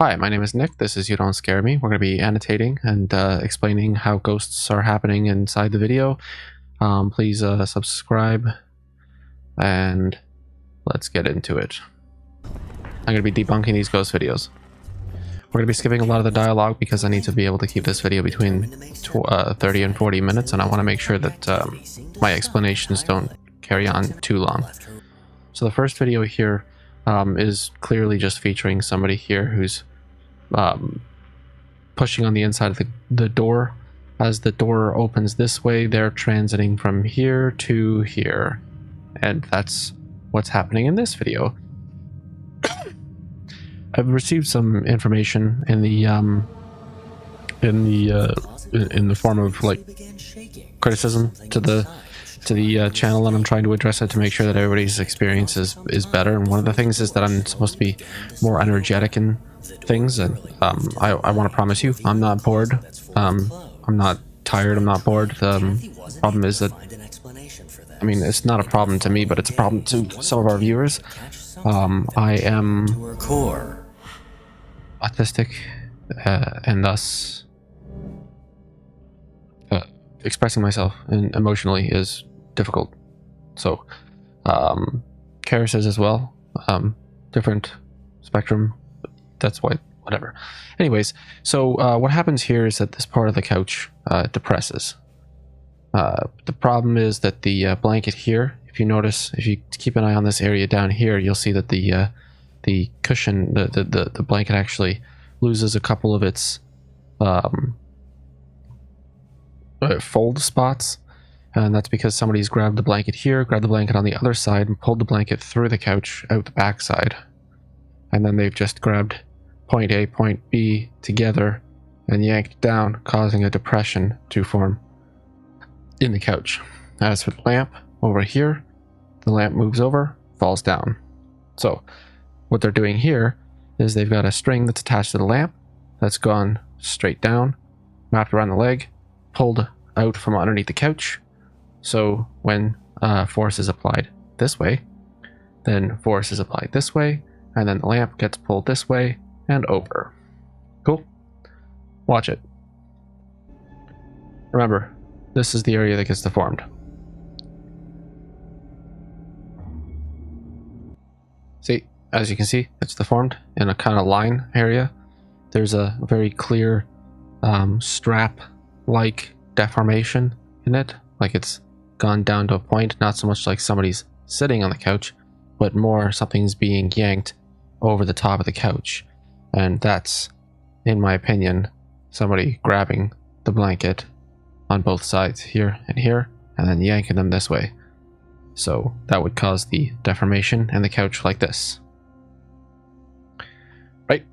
Hi, my name is Nick. This is You Don't Scare Me. We're going to be annotating and explaining how ghosts are happening inside the video. Please subscribe and let's get into it. I'm going to be debunking these ghost videos. We're going to be skipping a lot of the dialogue because I need to be able to keep this video between 30 and 40 minutes, and I want to make sure that my explanations don't carry on too long. So the first video here is clearly just featuring somebody here who's pushing on the inside of the door. As the door opens this way, they're transiting from here to here, and that's what's happening in this video. I've received some information in the form of like criticism to the channel, and I'm trying to address it to make sure that everybody's experience is better. And one of the things is that I'm supposed to be more energetic in things, and I want to promise you I'm not bored. I'm not tired, I'm not bored. The problem is that, I mean, it's not a problem to me, but it's a problem to some of our viewers. I am autistic, and thus expressing myself emotionally is difficult. So Karis is as well, different spectrum. That's why, whatever. Anyways, so what happens here is that this part of the couch depresses. The problem is that the blanket here, if you notice, if you keep an eye on this area down here, you'll see that the cushion, the blanket actually loses a couple of its fold spots, and that's because somebody's grabbed the blanket here, grabbed the blanket on the other side, and pulled the blanket through the couch out the back side, and then they've just grabbed point A, point B together and yanked down, causing a depression to form in the couch. As for the lamp over here, the lamp moves over, falls down. So what they're doing here is they've got a string that's attached to the lamp that's gone straight down, wrapped around the leg, pulled out from underneath the couch. So when force is applied this way, then force is applied this way, and then the lamp gets pulled this way and over. Cool? Watch it. Remember, this is the area that gets deformed. See, as you can see, it's deformed in a kind of line area. There's a very clear strap-like deformation in it, like it's gone down to a point, not so much like somebody's sitting on the couch, but more something's being yanked over the top of the couch. And that's, in my opinion, somebody grabbing the blanket on both sides, here, and then yanking them this way. So that would cause the deformation in the couch like this. Right?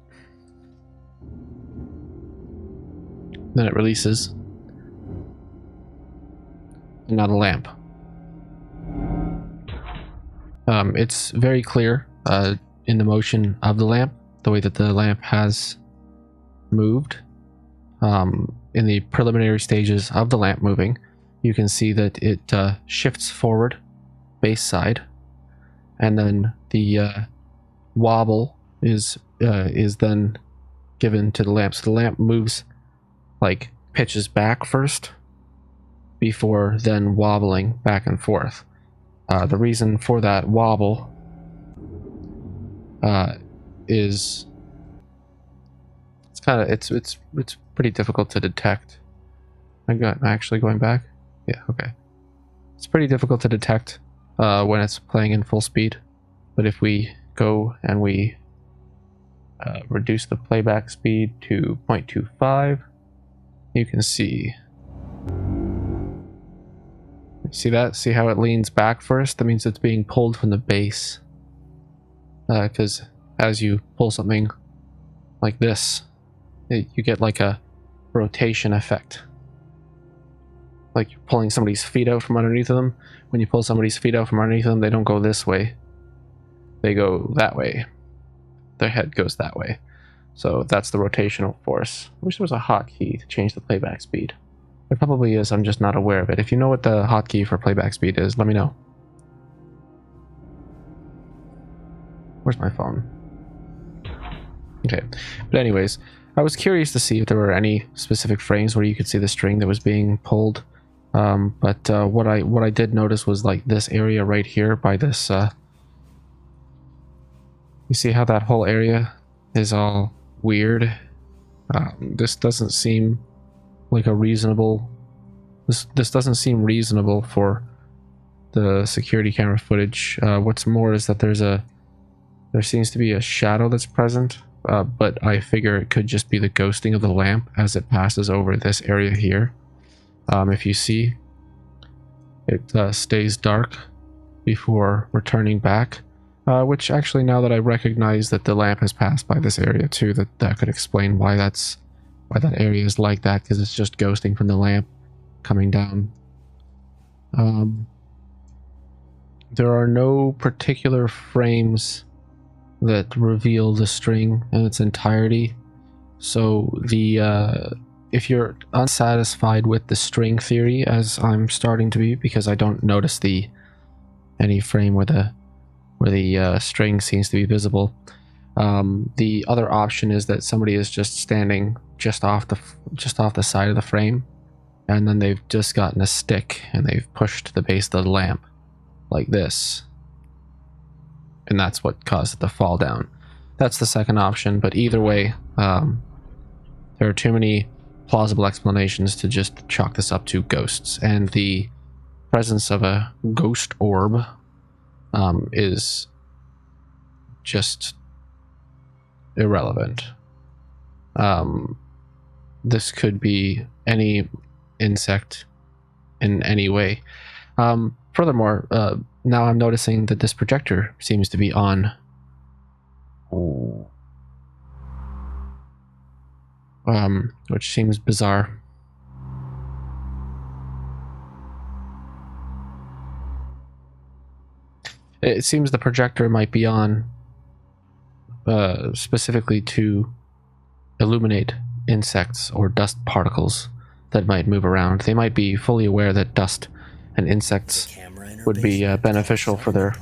Then it releases. And now the lamp. It's very clear in the motion of the lamp, the way that the lamp has moved. In the preliminary stages of the lamp moving, you can see that it shifts forward, base side, and then the wobble is then given to the lamp. So the lamp moves, like pitches back first, before then wobbling back and forth. The reason for that wobble is it's pretty difficult to detect. I'm actually going back. Yeah, okay. It's pretty difficult to detect when it's playing in full speed, but if we go and we reduce the playback speed to 0.25, you can see. See that? See how it leans back first? That means it's being pulled from the base. Because as you pull something like this, you get like a rotation effect. Like you're pulling somebody's feet out from underneath them. When you pull somebody's feet out from underneath them, they don't go this way. They go that way. Their head goes that way. So that's the rotational force. I wish there was a hotkey to change the playback speed. There probably is, I'm just not aware of it. If you know what the hotkey for playback speed is, let me know. Where's my phone? Okay, but anyways, I was curious to see if there were any specific frames where you could see the string that was being pulled. But what I did notice was like this area right here by this. You see how that whole area is all weird? This doesn't seem like a reasonable. This doesn't seem reasonable for the security camera footage. What's more is that there seems to be a shadow that's present, but I figure it could just be the ghosting of the lamp as it passes over this area here. If you see, it stays dark before returning back, which actually, now that I recognize that the lamp has passed by this area too, that could explain why that area is like that, because it's just ghosting from the lamp coming down. There are no particular frames that reveal the string in its entirety, so if you're unsatisfied with the string theory, as I'm starting to be, because I don't notice any frame where the string seems to be visible, the other option is that somebody is just standing just off the side of the frame, and then they've just gotten a stick and they've pushed the base of the lamp like this, and that's what caused it to fall down. That's the second option, but either way, there are too many plausible explanations to just chalk this up to ghosts, and the presence of a ghost orb is just irrelevant. This could be any insect in any way. Furthermore, now I'm noticing that this projector seems to be on. Which seems bizarre. It seems the projector might be on specifically to illuminate insects or dust particles that might move around. They might be fully aware that dust and insects would be beneficial for their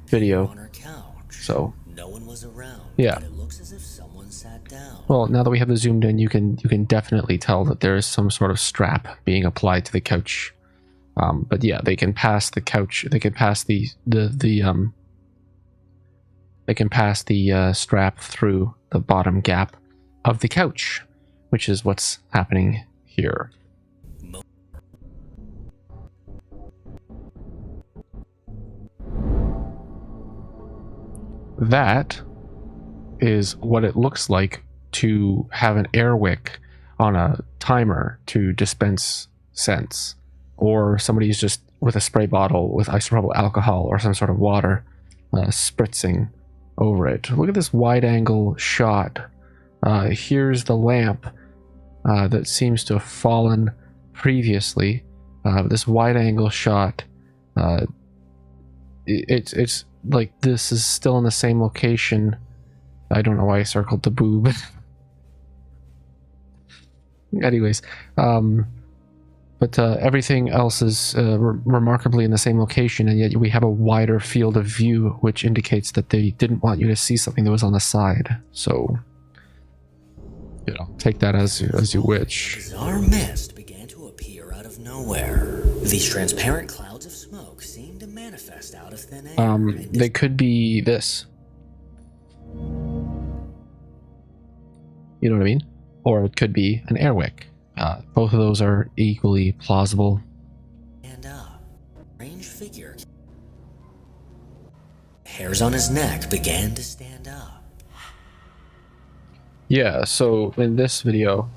video. So, yeah. Well, now that we have the zoomed in, you can definitely tell that there is some sort of strap being applied to the couch. But yeah, they can pass the couch. They can pass the strap through the bottom gap of the couch, which is what's happening here. That is what it looks like to have an air wick on a timer to dispense scents, or somebody's just with a spray bottle with isopropyl alcohol or some sort of water spritzing over it. Look at this wide angle shot. Here's the lamp that seems to have fallen previously. This wide angle shot, it's like this is still in the same location. I don't know why I circled the boob. Anyways, but everything else is remarkably in the same location, and yet we have a wider field of view, which indicates that they didn't want you to see something that was on the side. So, you know, take that as you wish. Bizarre mist began to appear out of nowhere. These transparent clouds of smoke seemed to manifest out of thin air. They could be this. You know what I mean? Or it could be an air wick. Both of those are equally plausible. And strange figure. Hairs on his neck began to stand up. Yeah, so in this video,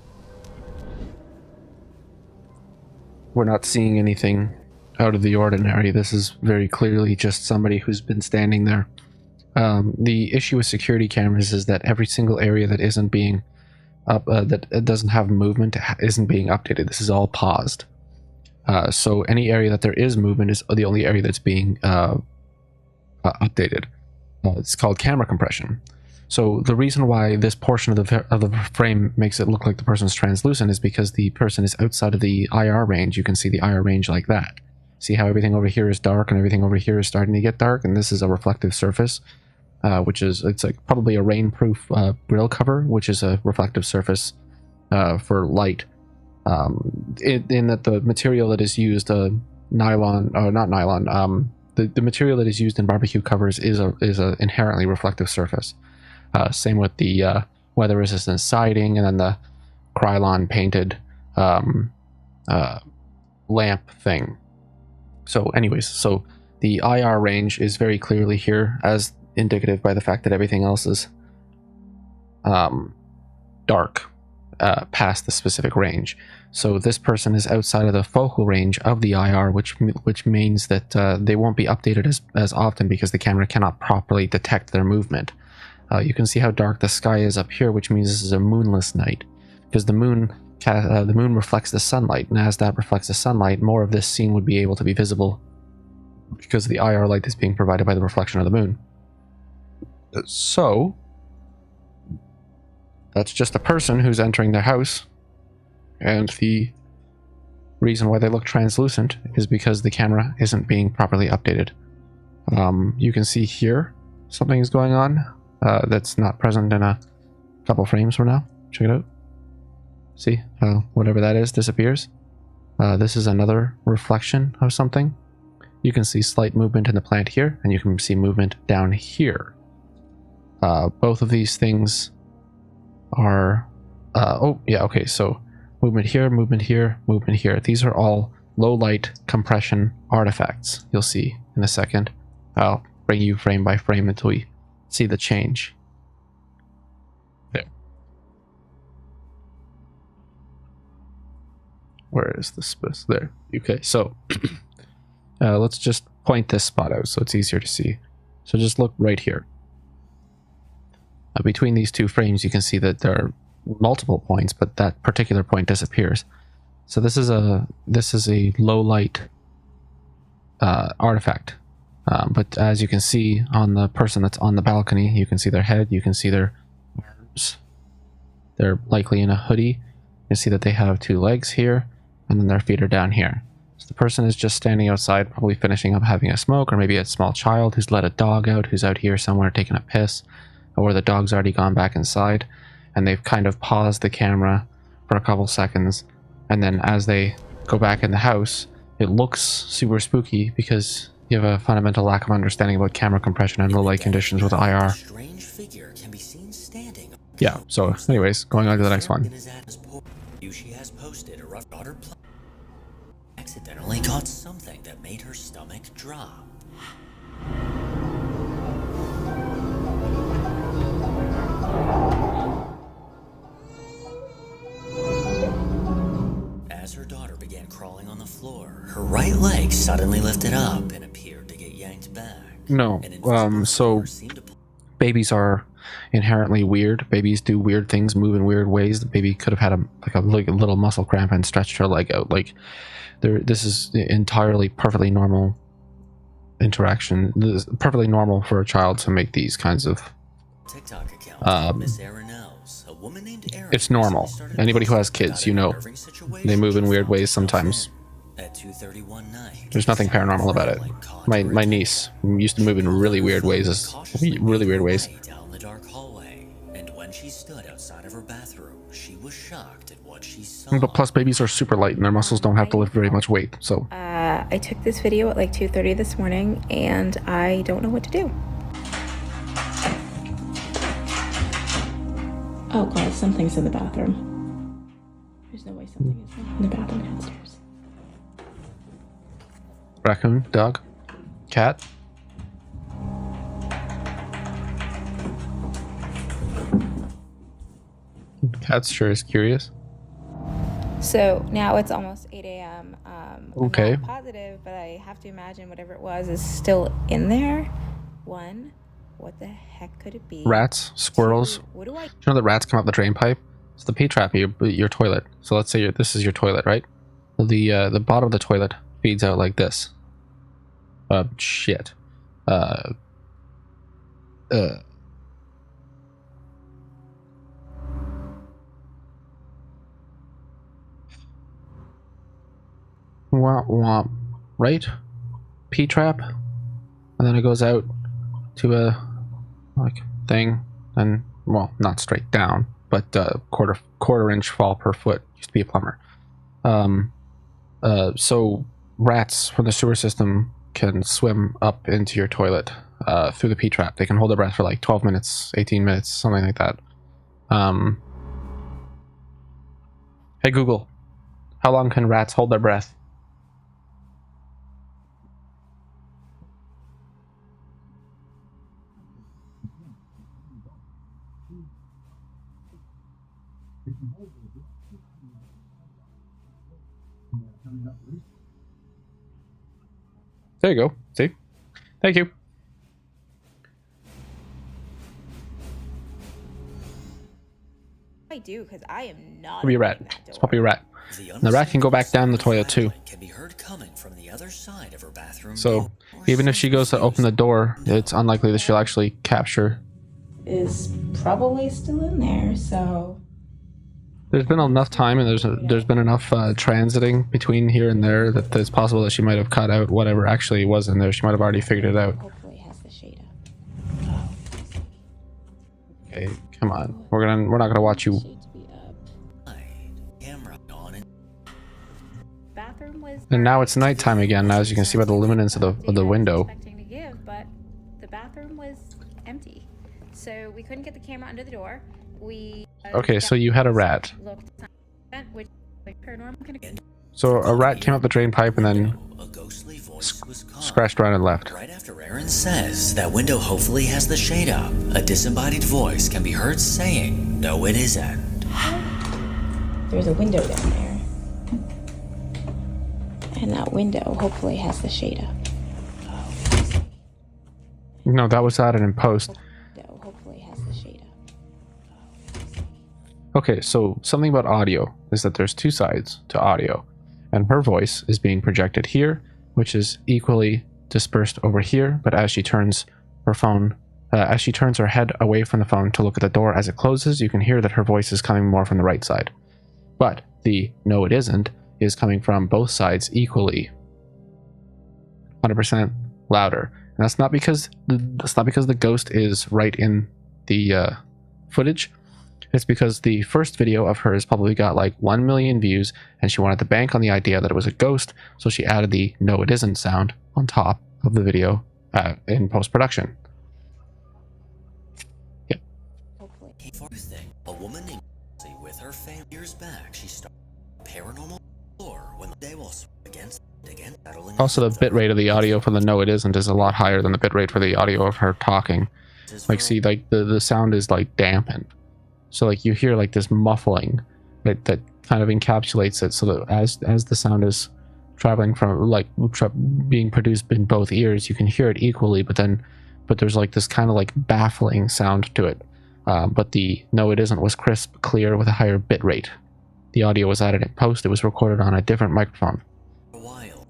we're not seeing anything out of the ordinary. This is very clearly just somebody who's been standing there. The issue with security cameras is that every single area that isn't being that doesn't have movement isn't being updated. This is all paused. So any area that there is movement is the only area that's being updated. It's called camera compression. So the reason why this portion of the frame makes it look like the person's translucent is because the person is outside of the IR range. You can see the IR range like that. See how everything over here is dark and everything over here is starting to get dark, and this is a reflective surface. which is, it's like probably a rainproof grill cover, which is a reflective surface for light. In that the material that is used, nylon, or not nylon, the material that is used in barbecue covers is a inherently reflective surface. Same with the weather resistant siding, and then the Krylon painted lamp thing. So anyways, so the IR range is very clearly here, as indicative by the fact that everything else is dark past the specific range. So this person is outside of the focal range of the IR, which means that they won't be updated as often because the camera cannot properly detect their movement. You can see how dark the sky is up here, which means this is a moonless night, because the moon reflects the sunlight, and as that reflects the sunlight, more of this scene would be able to be visible because the IR light is being provided by the reflection of the moon. So that's just a person who's entering their house, and the reason why they look translucent is because the camera isn't being properly updated. You can see here something is going on that's not present in a couple frames from now. Check it out. See how whatever that is disappears? This is another reflection of something. You can see slight movement in the plant here, and you can see movement down here. Both of these things are oh yeah, okay, so movement here, movement here, movement here. These are all low light compression artifacts. You'll see in a second. I'll bring you frame by frame until we see the change. There. Where is the space? There. Okay, so let's just point this spot out so it's easier to see. So just look right here. Between these two frames, you can see that there are multiple points, but that particular point disappears. So this is a low light artifact. But as you can see on the person that's on the balcony, you can see their head, you can see their arms. They're likely in a hoodie. You can see that they have two legs here, and then their feet are down here. So the person is just standing outside, probably finishing up having a smoke, or maybe a small child who's let a dog out, who's out here somewhere taking a piss, or the dog's already gone back inside, and they've kind of paused the camera for a couple seconds, and then as they go back in the house, it looks super spooky because you have a fundamental lack of understanding about camera compression and low light conditions with IR. Strange figure can be seen standing. Yeah, so anyways, going on to the next one. She has posted a rough daughter accidentally caught something that made her stomach drop. As her daughter began crawling on the floor, her right leg suddenly lifted up and appeared to get yanked back. No, so babies are inherently weird. Babies do weird things, move in weird ways. The baby could have had a little muscle cramp and stretched her leg out. Like, this is entirely perfectly normal interaction. This is perfectly normal for a child to make these kinds of TikTok account, Miss Aronels, a woman named Erin. It's normal. Anybody who has kids, you know, they move in weird ways sometimes. At 2:31 night, There's nothing paranormal about it. My niece used to move in really weird ways. Down the dark hallway, and when she stood outside of her bathroom, she was shocked at what she saw. But plus, babies are super light and their muscles don't have to lift very much weight. So I took this video at like 2:30 this morning, and I don't know what to do. Oh god, something's in the bathroom. There's no way something is in the bathroom downstairs. raccoon, dog, cat. Cat's sure is curious. So now it's almost 8 a.m. Okay. I'm not positive, but I have to imagine whatever it was is still in there. One, what the heck could it be? Rats, squirrels. Two, what do I? You know the rats come up the drain pipe? It's the P-trap of your toilet. So let's say this is your toilet, right? Well, the bottom of the toilet feeds out like this. Shit. Womp womp, right? P-trap, and then it goes out to a like thing, and well, not straight down, but quarter inch fall per foot. Used to be a plumber. So rats from the sewer system can swim up into your toilet through the P-trap. They can hold their breath for like 12 minutes, 18 minutes, something like that. Hey Google, how long can rats hold their breath? There you go. See? Thank you. I do, because I am not. Puppy rat. It's puppy rat. And the rat can go back down the toilet too. Can be heard coming from the other side of her bathroom. So even if she goes to open the door, it's unlikely that she'll actually capture. Is probably still in there, so. There's been enough time, and there's been enough transiting between here and there that it's possible that she might have cut out whatever actually was in there. She might have already figured it out. Hopefully it has the shade up. Okay, come on. We're not gonna watch you. Bathroom was. And now it's nighttime again. Now, as you can see by the luminance of the window. Expecting to give, but the bathroom was empty, so we couldn't get the camera under the door. We. Okay, so you had a rat. Which, like, paranormal. So a rat came up the drain pipe and then A ghostly voice was called. scratched around and left. Right after Aaron says that window hopefully has the shade up, a disembodied voice can be heard saying, "No, it isn't." There's a window down there, and that window hopefully has the shade up. No, that was added in post. Window hopefully has the shade up. Okay, so something about audio is that there's two sides to audio, and her voice is being projected here, which is equally dispersed over here, but as she turns her phone, as she turns her head away from the phone to look at the door as it closes, you can hear that her voice is coming more from the right side. But the "no it isn't" is coming from both sides equally, 100% louder. And that's not because the ghost is right in the footage. It's because the first video of hers probably got like 1 million views, and she wanted to bank on the idea that it was a ghost, so she added the "no it isn't" sound on top of the video in post-production. Yeah. A woman named with her family years back, she started paranormal lore when the day was against settling. Also, the bitrate of the audio for the "no it isn't" is a lot higher than the bitrate for the audio of her talking. Like, see, like the sound is like dampened. So like you hear like this muffling that kind of encapsulates it, so that as the sound is traveling from like being produced in both ears, you can hear it equally, but there's like this kind of like baffling sound to it. But the "no it isn't" was crisp, clear, with a higher bit rate. The audio was added in post. It was recorded on a different microphone.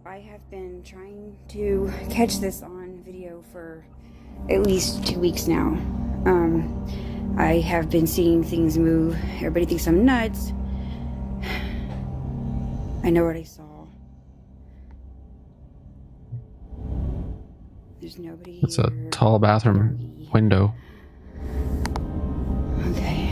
I have been trying to catch this on video for at least 2 weeks now. I have been seeing things move. Everybody thinks I'm nuts. I know what I saw. There's nobody It's a here. tall bathroom window. Okay.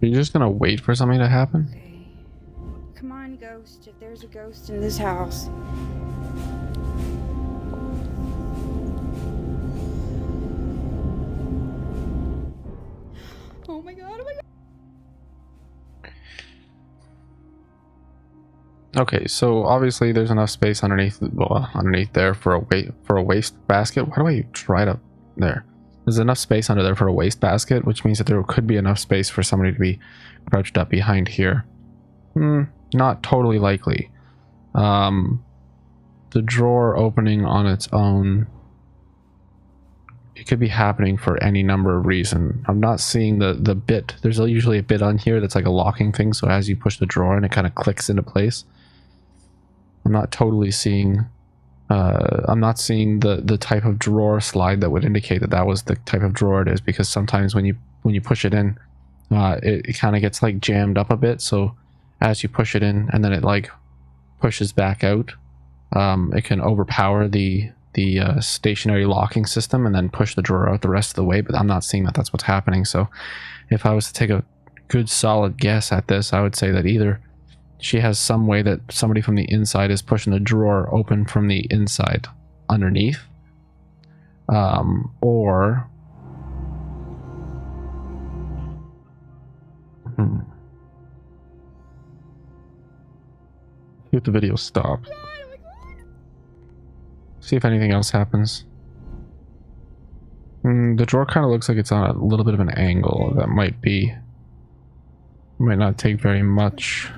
Are you just gonna wait for something to happen? Okay. Come on, ghost. If there's a ghost in this house. Oh my god, oh my god. Okay, so obviously there's enough space underneath there for a waste basket. Why do I try to there? There's enough space under there for a waste basket, which means that there could be enough space for somebody to be crouched up behind here. Not totally likely. The drawer opening on its own, it could be happening for any number of reasons. I'm not seeing the bit. There's usually a bit on here that's like a locking thing, so as you push the drawer in, it kind of clicks into place. I'm not totally seeing I'm not seeing the type of drawer slide that would indicate that that was the type of drawer it is, because sometimes when you push it in, it kind of gets like jammed up a bit. So as you push it in and then it like pushes back out, it can overpower the stationary locking system and then push the drawer out the rest of the way. But I'm not seeing that that's what's happening. So if I was to take a good solid guess at this, I would say that either she has some way that somebody from the inside is pushing the drawer open from the inside underneath, or see if the video stops. See if anything else happens. The drawer kind of looks like it's on a little bit of an angle. That might not take very much.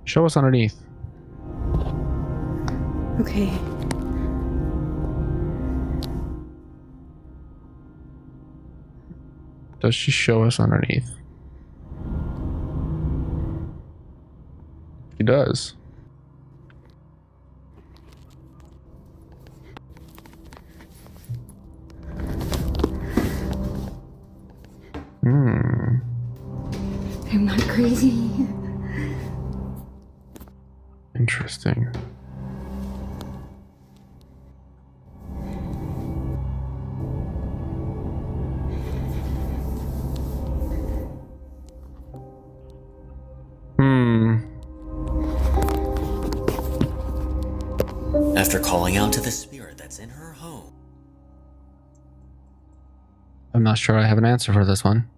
Show us underneath. Okay. Does she show us underneath? She does. I'm not crazy. Interesting. After calling out to the spirit that's in her home, I'm not sure I have an answer for this one.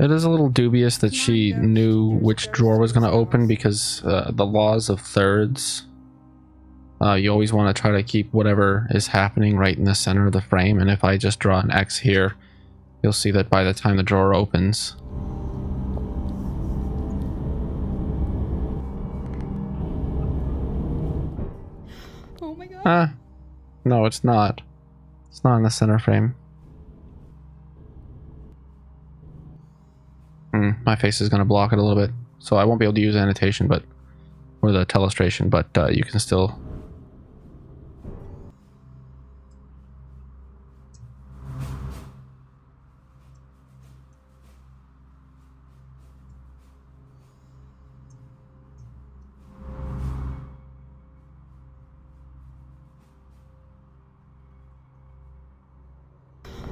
It is a little dubious that she knew which drawer was going to open, because the laws of thirds, you always want to try to keep whatever is happening right in the center of the frame. And if I just draw an X here, you'll see that by the time the drawer opens, Oh my god. no, it's not. It's not in the center frame. My face is going to block it a little bit, so I won't be able to use annotation, but or the telestration, but you can still.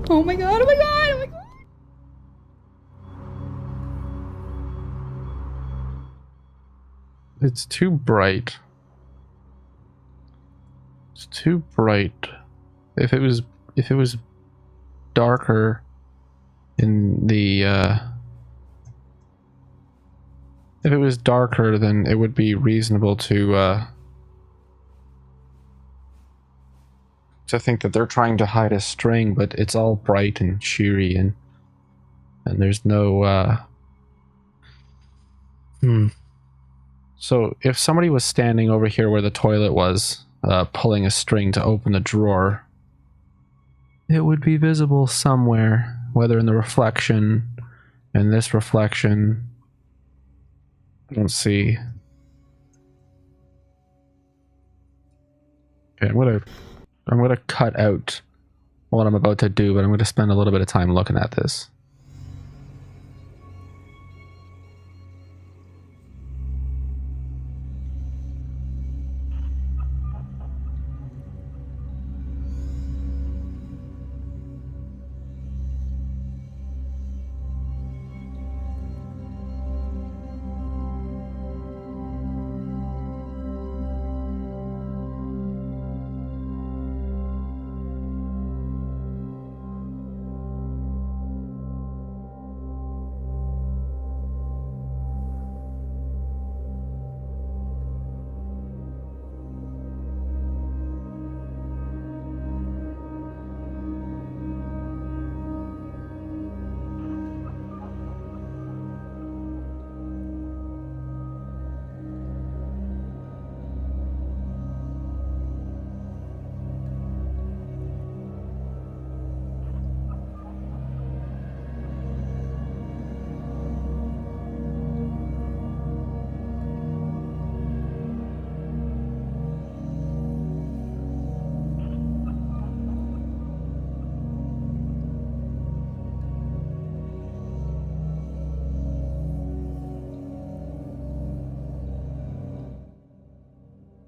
Oh my god, oh my god, oh my god. It's too bright. It's too bright. If it was darker in the if it was darker, then it would be reasonable to think that they're trying to hide a string, but it's all bright and cheery, and there's no So if somebody was standing over here where the toilet was, pulling a string to open the drawer, it would be visible somewhere, whether in the reflection, in this reflection. I don't see. Okay, I'm gonna cut out what I'm about to do, but I'm gonna spend a little bit of time looking at this.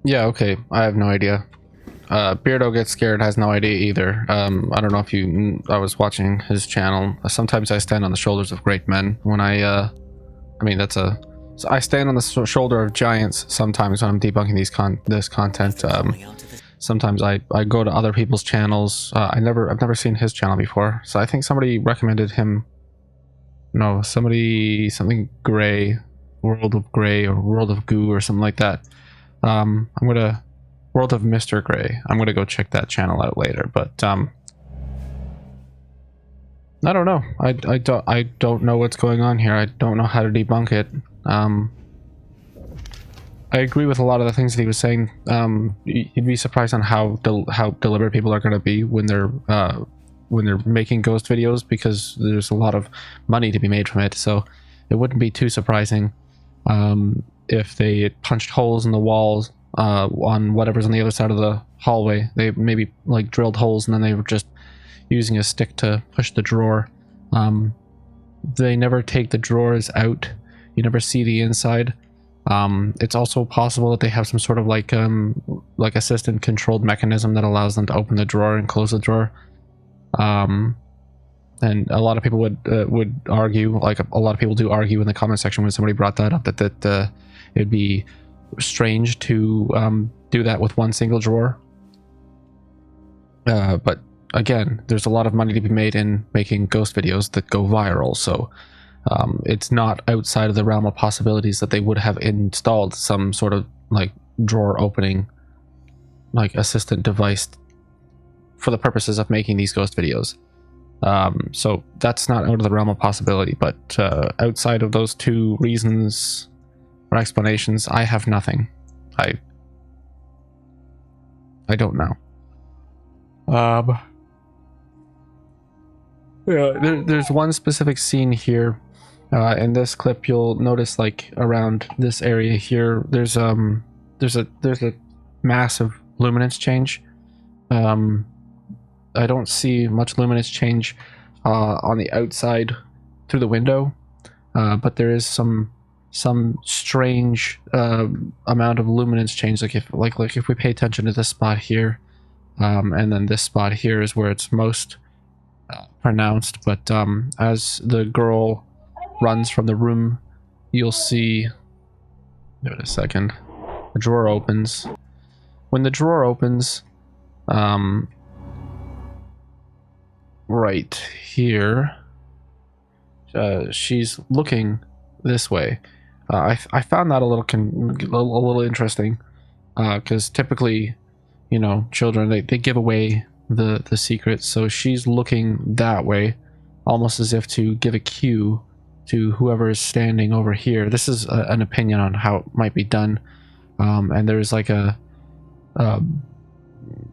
Yeah, okay. I have no idea. Beardo Gets Scared has no idea either. I don't know if I was watching his channel. Sometimes I stand on the shoulders of great men when I mean, so I stand on the shoulder of giants sometimes when I'm debunking this content. Sometimes I go to other people's channels. I've never seen his channel before, so I think somebody recommended him. No, something gray, World of Gray or World of Goo or something like that. World of Mr. Gray. I'm gonna go check that channel out later, but I don't know. I don't know what's going on here. I don't know how to debunk it. I agree with a lot of the things that he was saying. You'd be surprised on how deliberate people are going to be when they're making ghost videos, because there's a lot of money to be made from it. So it wouldn't be too surprising if they punched holes in the walls on whatever's on the other side of the hallway. They maybe like drilled holes and then they were just using a stick to push the drawer. They never take the drawers out. You never see the inside. It's also possible that they have some sort of like assistant controlled mechanism that allows them to open the drawer and close the drawer. And a lot of people would argue, like a lot of people do argue in the comment section when somebody brought that up, that it'd be strange to do that with one single drawer. But again, there's a lot of money to be made in making ghost videos that go viral, so it's not outside of the realm of possibilities that they would have installed some sort of like drawer opening like assistant device for the purposes of making these ghost videos. So that's not out of the realm of possibility, but outside of those two reasons or explanations, I have nothing. I don't know. Yeah, there's one specific scene here in this clip. You'll notice like around this area here, there's a massive luminance change. I don't see much luminance change on the outside through the window, but there is some strange amount of luminance change. Like if we pay attention to this spot here, and then this spot here is where it's most pronounced. But as the girl runs from the room, you'll see. Give it a second. The drawer opens. When the drawer opens, right here, she's looking this way. I found that a little interesting, because typically, you know, children they give away the secret, so she's looking that way, almost as if to give a cue to whoever is standing over here. This is an opinion on how it might be done, and there's like a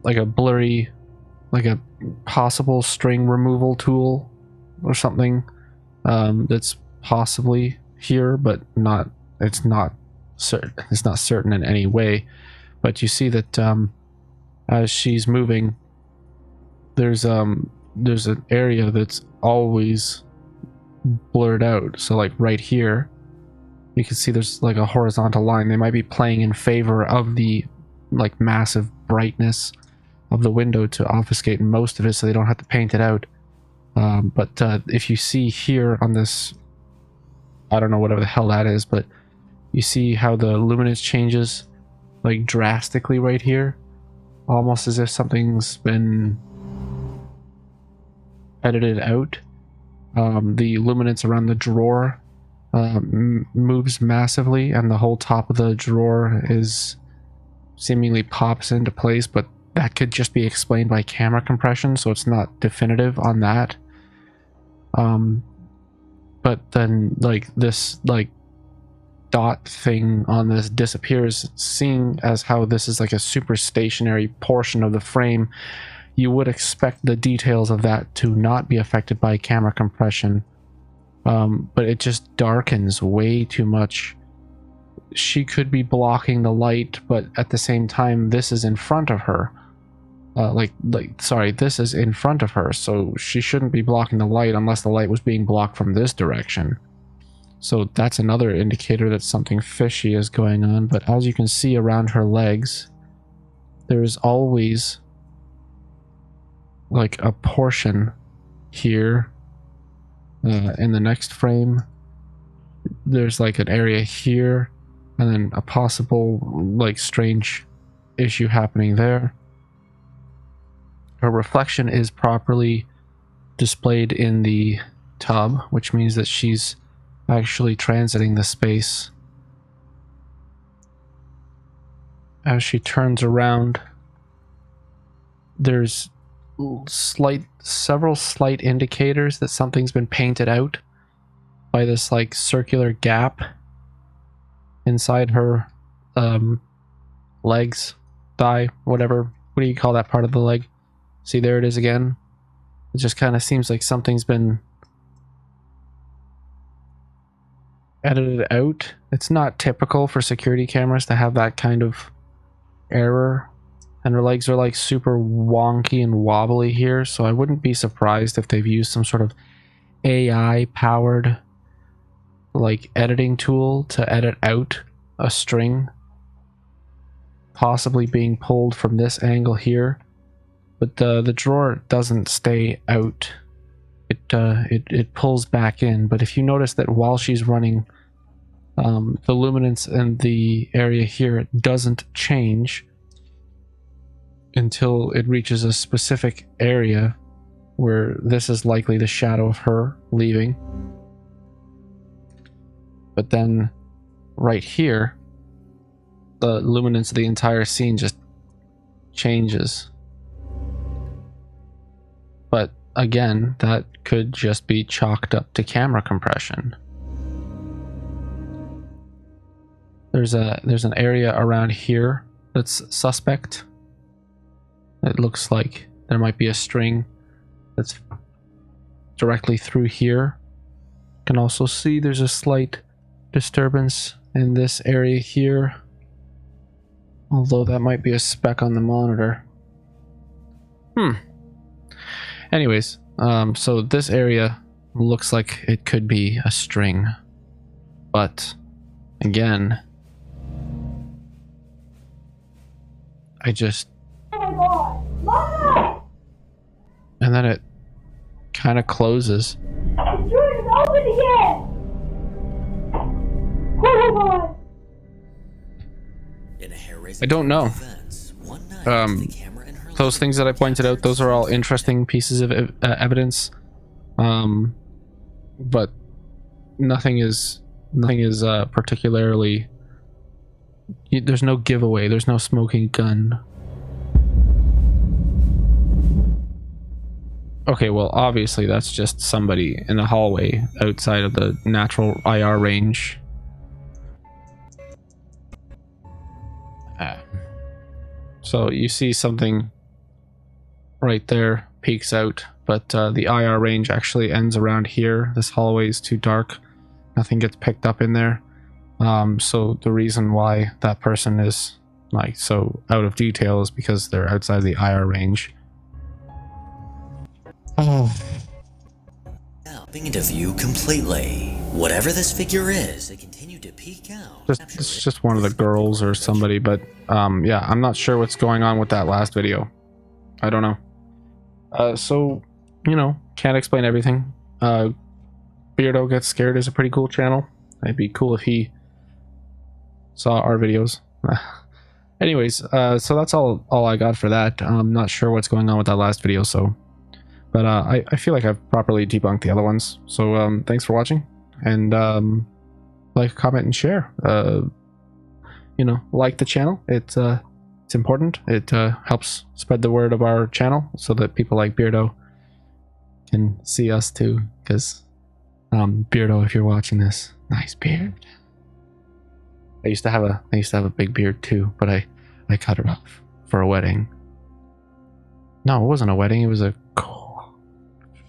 blurry, like a possible string removal tool or something that's possibly here, but it's not certain in any way. But you see that as she's moving, there's an area that's always blurred out. So like right here, you can see there's like a horizontal line. They might be playing in favor of the like massive brightness of the window to obfuscate most of it, so they don't have to paint it out. But if you see here on this, I don't know whatever the hell that is, but you see how the luminance changes like drastically right here, almost as if something's been edited out. The luminance around the drawer moves massively, and the whole top of the drawer is seemingly pops into place, but that could just be explained by camera compression, so it's not definitive on that. But then like this like dot thing on this disappears. Seeing as how this is like a super stationary portion of the frame, you would expect the details of that to not be affected by camera compression, but it just darkens way too much. She could be blocking the light, but at the same time this is in front of her. This is in front of her, so she shouldn't be blocking the light unless the light was being blocked from this direction. So that's another indicator that something fishy is going on. But as you can see around her legs, there's always like a portion here. In the next frame, there's like an area here, and then a possible like strange issue happening there. Her reflection is properly displayed in the tub, which means that she's actually transiting the space. As she turns around, there's several slight indicators that something's been painted out by this like circular gap inside her legs, thigh, whatever. What do you call that part of the leg? See, there it is again. It just kind of seems like something's been edited out. It's not typical for security cameras to have that kind of error. And her legs are like super wonky and wobbly here, so I wouldn't be surprised if they've used some sort of AI powered like editing tool to edit out a string possibly being pulled from this angle here. But the drawer doesn't stay out. It pulls back in. But if you notice that while she's running, the luminance in the area here doesn't change until it reaches a specific area where this is likely the shadow of her leaving. But then right here, the luminance of the entire scene just changes. But again, that could just be chalked up to camera compression. There's an area around here that's suspect. It looks like there might be a string that's directly through here. You can also see there's a slight disturbance in this area here, although that might be a speck on the monitor. Anyways, so this area looks like it could be a string, but again, I just... And then it kind of closes. It's doing it open again! Oh I don't know. Those things that I pointed out, those are all interesting pieces of evidence. But nothing is particularly... There's no giveaway, there's no smoking gun. Okay, well, obviously that's just somebody in a hallway outside of the natural IR range. So you see something right there peeks out, but the IR range actually ends around here. This hallway is too dark. Nothing gets picked up in there. So the reason why that person is like so out of detail is because they're outside the IR range. Now, being into view completely. Whatever this figure is, they continue to peek out. It's just one of the girls or somebody, but yeah, I'm not sure what's going on with that last video. I don't know. So, you know, can't explain everything. Beardo Gets Scared is a pretty cool channel. It'd be cool if he saw our videos. Anyways, so that's all I got for that. I'm not sure what's going on with that last video, so... But I feel like I've properly debunked the other ones. So thanks for watching, and like, comment, and share. You know, like the channel. It's important. It helps spread the word of our channel so that people like Beardo can see us too. Because Beardo, if you're watching this, nice beard. I used to have a big beard too, but I cut it off for a wedding. No, it wasn't a wedding. It was a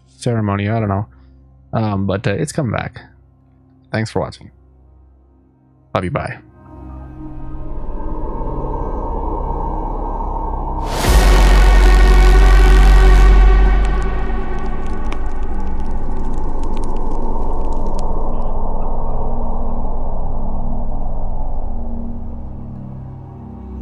ceremony. I don't know. But it's coming back. Thanks for watching. Love you. Bye.